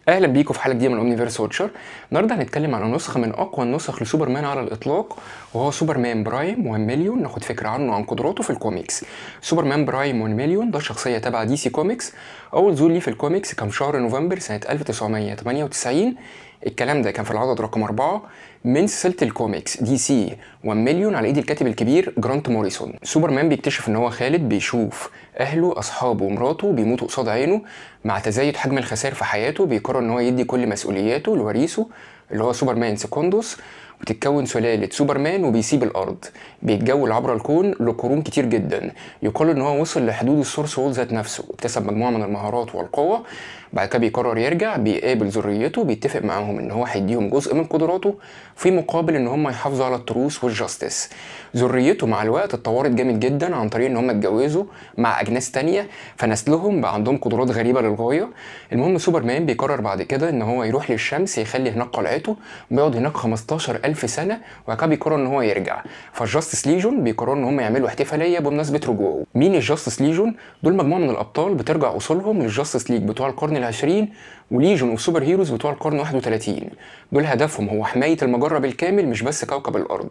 اهلا بيكم في حلقه جديده من اومنيفيرس واتشر. النهارده هنتكلم على نسخه من اقوى النسخ لسوبرمان على الاطلاق، وهو سوبرمان برايم 1 مليون. ناخد فكره عنه وعن قدراته في الكوميكس. سوبرمان برايم 1 مليون ده شخصيه تبع دي سي كوميكس. اول ظهور ليه في الكوميكس كان في شهر نوفمبر سنه 1998. الكلام ده كان في العدد رقم 4 من سلسله الكوميكس دي سي 1 مليون على ايد الكاتب الكبير جرانت موريسون. سوبرمان بيكتشف ان هو خالد بيشوف اهله اصحابه ومراته بيموتوا قصاد عينه. مع تزايد حجم الخسائر في حياته بيقرر ان هو يدي كل مسؤولياته لوريثه اللي هو سوبرمان سيكوندوس، وتتكون سلالة سوبرمان وبيسيب الأرض. بيتجول عبر الكون لقرون كتير جدا. يقال إن هو وصل لحدود السورس وول ذات نفسه، اكتسب مجموعة من المهارات والقوة. بعد كده بيقرر يرجع، بيقابل ذريته، بيتفق معاهم إن هو هيديهم جزء من قدراته في مقابل إن هم يحافظوا على التروث والجاستس. ذريته مع الوقت اتطورت جامد جدا عن طريق إن هم اتجوزوا مع أجناس تانية، فنسلهم بقى عندهم قدرات غريبة للغاية. المهم سوبرمان بيقرر بعد كده إن هو يروح للشمس يخلي هناك قلعته، وبيقعد هناك 15,000 سنة، وبعد كده بيقرر ان هو يرجع. فالجاستس ليجون بيقرروا ان هم يعملوا احتفاليه بمناسبه رجوعه. مين الجاستس ليجون؟ دول مجموعه من الابطال بترجع اصولهم للجاستس ليج بتوع القرن العشرين وليجون اوف سوبر هيروز بتوع القرن 31. دول هدفهم هو حمايه المجره بالكامل، مش بس كوكب الارض.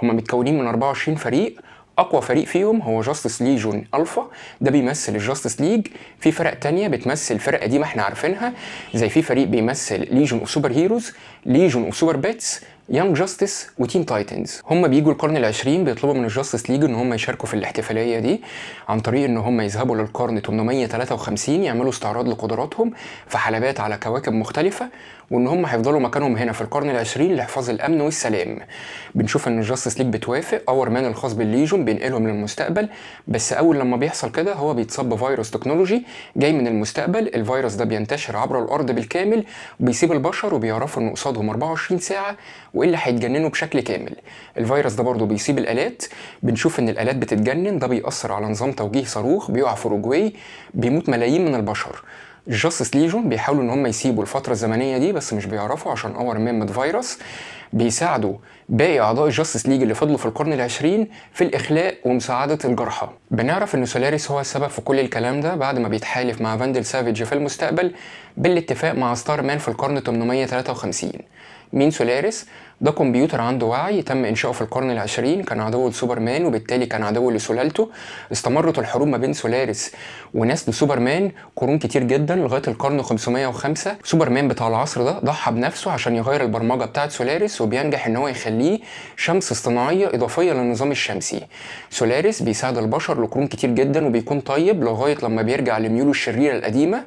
هم متكونين من 24 فريق. اقوى فريق فيهم هو جاستس ليجون الفا، ده بيمثل الجاستس ليج. في فرق تانية بتمثل فرق قديمه احنا عارفينها، زي في فريق بيمثل ليجون اوف سوبر هيروز، ليجون اوف سوبر بيتس، يانج جاستس، وتين تايتنز. هم بيجوا القرن العشرين بيطلبوا من الجاستس ليج ان هم يشاركوا في الاحتفاليه دي عن طريق ان هم يذهبوا للقرن 853 يعملوا استعراض لقدراتهم في حلبات على كواكب مختلفه، وان هم هيفضلوا مكانهم هنا في القرن العشرين لحفاظ الامن والسلام. بنشوف ان الجاستس ليج بتوافق. اور مان الخاص بالليجون بينقلهم للمستقبل، بس اول لما بيحصل كده هو بيتصاب بفيروس تكنولوجي جاي من المستقبل. الفيروس ده بينتشر عبر الارض بالكامل وبيسيب البشر، وبيعرفوا ان قصادهم 24 ساعه والا هيتجننوا بشكل كامل. الفيروس ده برضه بيصيب الالات. بنشوف ان الالات بتتجنن، ده بيأثر على نظام توجيه صاروخ بيقع في اوروجواي، بيموت ملايين من البشر. الجاستس ليجون بيحاولوا ان هم يسيبوا الفتره الزمنيه دي، بس مش بيعرفوا عشان اور مان مات فيروس. بيساعدوا باقي اعضاء الجاستس ليج اللي فضلوا في القرن العشرين في الاخلاء ومساعده الجرحى. بنعرف ان سولاريس هو السبب في كل الكلام ده بعد ما بيتحالف مع فاندل سافيج في المستقبل بالاتفاق مع ستار مان في القرن 853. مين سولاريس؟ ده كمبيوتر عنده وعي تم انشاؤه في القرن العشرين، كان عدو لسوبرمان وبالتالي كان عدو لسلالته. استمرت الحروب ما بين سولاريس ونسل سوبرمان قرون كتير جدا لغايه القرن 505. سوبرمان بتاع العصر ده ضحى بنفسه عشان يغير البرمجه بتاعه سولاريس، وبينجح ان هو يخليه شمس اصطناعيه اضافيه للنظام الشمسي. سولاريس بيساعد البشر لقرون كتير جدا وبيكون طيب لغايه لما بيرجع لميوله الشريره القديمه.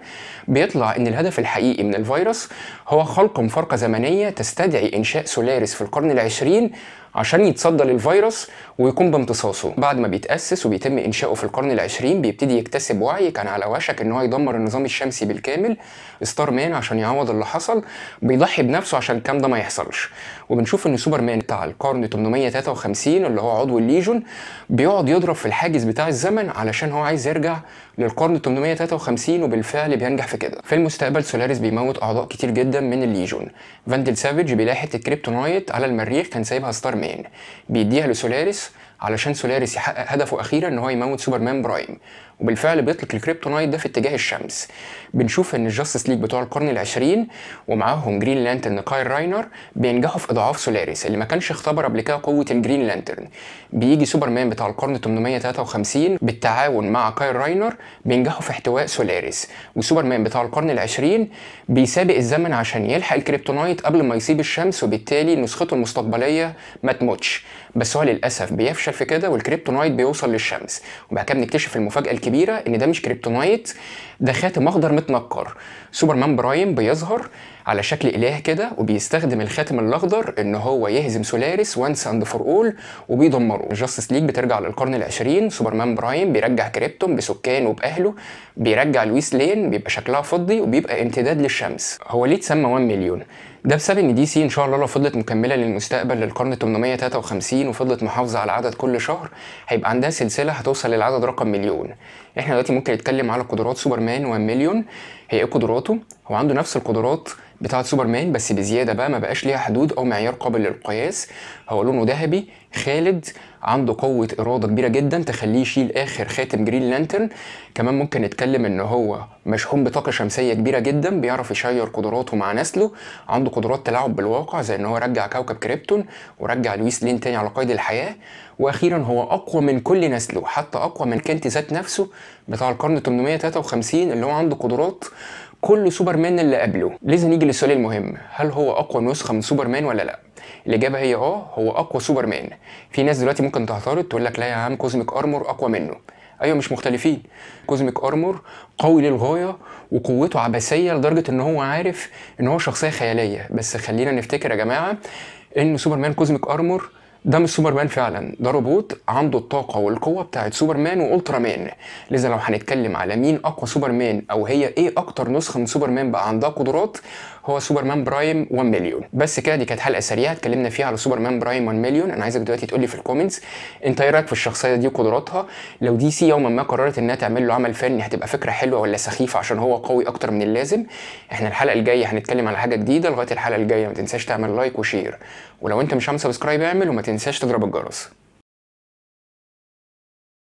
بيطلع ان الهدف الحقيقي من الفيروس هو خلق مفارقه زمنيه تستدعي انشاء سولاريس في القرن العشرين عشان يتصدى للفيروس ويقوم بامتصاصه. بعد ما بيتأسس وبيتم إنشاؤه في القرن العشرين بيبتدي يكتسب وعي، كان على وشك إن هو يدمر النظام الشمسي بالكامل. ستار مان عشان يعوض اللي حصل بيضحي بنفسه عشان الكلام ده ما يحصلش. وبنشوف إن سوبر مان بتاع القرن 853 اللي هو عضو الليجون بيقعد يضرب في الحاجز بتاع الزمن علشان هو عايز يرجع للقرن 853، وبالفعل بينجح في كده. في المستقبل سولاريس بيموت أعضاء كتير جدا من الليجون. فاندل سافيج بيلاقي حتة كريبتونايت على المريخ كان سايبها ستار مان، بيديها لسولاريس علشان سولاريس يحقق هدفه اخيرا ان هو يموت سوبرمان برايم، وبالفعل بيطلق الكريبتونايت ده في اتجاه الشمس. بنشوف ان الجاستس ليج بتوع القرن العشرين ومعاهم جرين لانترن كايل راينر بينجحوا في اضعاف سولاريس اللي ما كانش اختبر قبل كده قوه الجرين لانترن. بيجي سوبرمان بتاع القرن 853 بالتعاون مع كايل راينر بينجحوا في احتواء سولاريس، وسوبرمان بتاع القرن العشرين بيسابق الزمن عشان يلحق الكريبتونايت قبل ما يصيب الشمس، وبالتالي نسخته المستقبليه ما تموتش. بس هو للاسف بيفشل في كده والكريبتونايت بيوصل للشمس. وبعد كده بنكتشف المفاجاه الكبيره ان ده مش كريبتونايت، ده خاتم اخضر متنكر. سوبرمان برايم بيظهر على شكل اله كده وبيستخدم الخاتم الاخضر ان هو يهزم سولاريس وانس اند فور اول وبيدمره. الجاستس ليج بترجع للقرن العشرين. سوبرمان برايم بيرجع كريبتون بسكانه وباهله، بيرجع لويس لين بيبقى شكلها فضي وبيبقى امتداد للشمس. هو ليه اتسمى 1 مليون؟ ده بسبب ان دي سي ان شاء الله لو فضلت مكمله للمستقبل للقرن 853 وفضلت محافظه على عدد كل شهر هيبقى عندها سلسله هتوصل للعدد رقم مليون. احنا دلوقتي ممكن نتكلم على قدرات سوبرمان 1 مليون. هي ايه قدراته؟ هو عنده نفس القدرات بتاعه سوبرمان بس بزياده بقى، ما بقاش ليها حدود او معيار قابل للقياس. هو لونه ذهبي خالد، عنده قوة إرادة كبيرة جدا تخليه يشيل آخر خاتم جرين لانترن. كمان ممكن نتكلم إن هو مشحون بطاقة شمسية كبيرة جدا، بيعرف يشير قدراته مع نسله، عنده قدرات تلاعب بالواقع زي إن هو رجع كوكب كريبتون ورجع لويس لين تاني على قيد الحياة. وأخيرا هو أقوى من كل نسله، حتى أقوى من كنت ذات نفسه بتاع القرن 853 اللي هو عنده قدرات كل سوبرمان اللي قبله. لازم نيجي للسؤال المهم، هل هو اقوى نسخه من سوبرمان ولا لا؟ الاجابه هي هو اقوى سوبرمان. في ناس دلوقتي ممكن تعترض تقول لك لا يا عم، كوزميك ارمور اقوى منه. ايوه مش مختلفين، كوزميك ارمور قوي للغايه وقوته عبثيه لدرجه ان هو عارف ان هو شخصيه خياليه. بس خلينا نفتكر يا جماعه ان سوبرمان كوزميك ارمور ده مش سوبرمان فعلا، ده روبوت عنده الطاقة والقوة بتاعت سوبرمان والترا مان. لذا لو هنتكلم على مين اقوى سوبرمان او هي ايه اكتر نسخة من سوبرمان بقى عندها قدرات، هو سوبرمان برايم 1 مليون. بس كده دي كانت حلقة سريعة اتكلمنا فيها على سوبرمان برايم 1 مليون. انا عايزك دلوقتي تقولي في الكومنتس انت ايه رايك في الشخصية دي وقدراتها. لو دي سي يوما ما قررت انها تعمل له عمل فني هتبقى فكرة حلوة ولا سخيفة عشان هو قوي اكتر من اللازم. احنا الحلقة الجاية هنتكلم على حاجة جديدة. لغاية الحلقة الجاية ما تنساش تعمل لايك وشير، ولو انت مش عامل سبسكرايب اعمل، وما تنساش تضرب الجرس.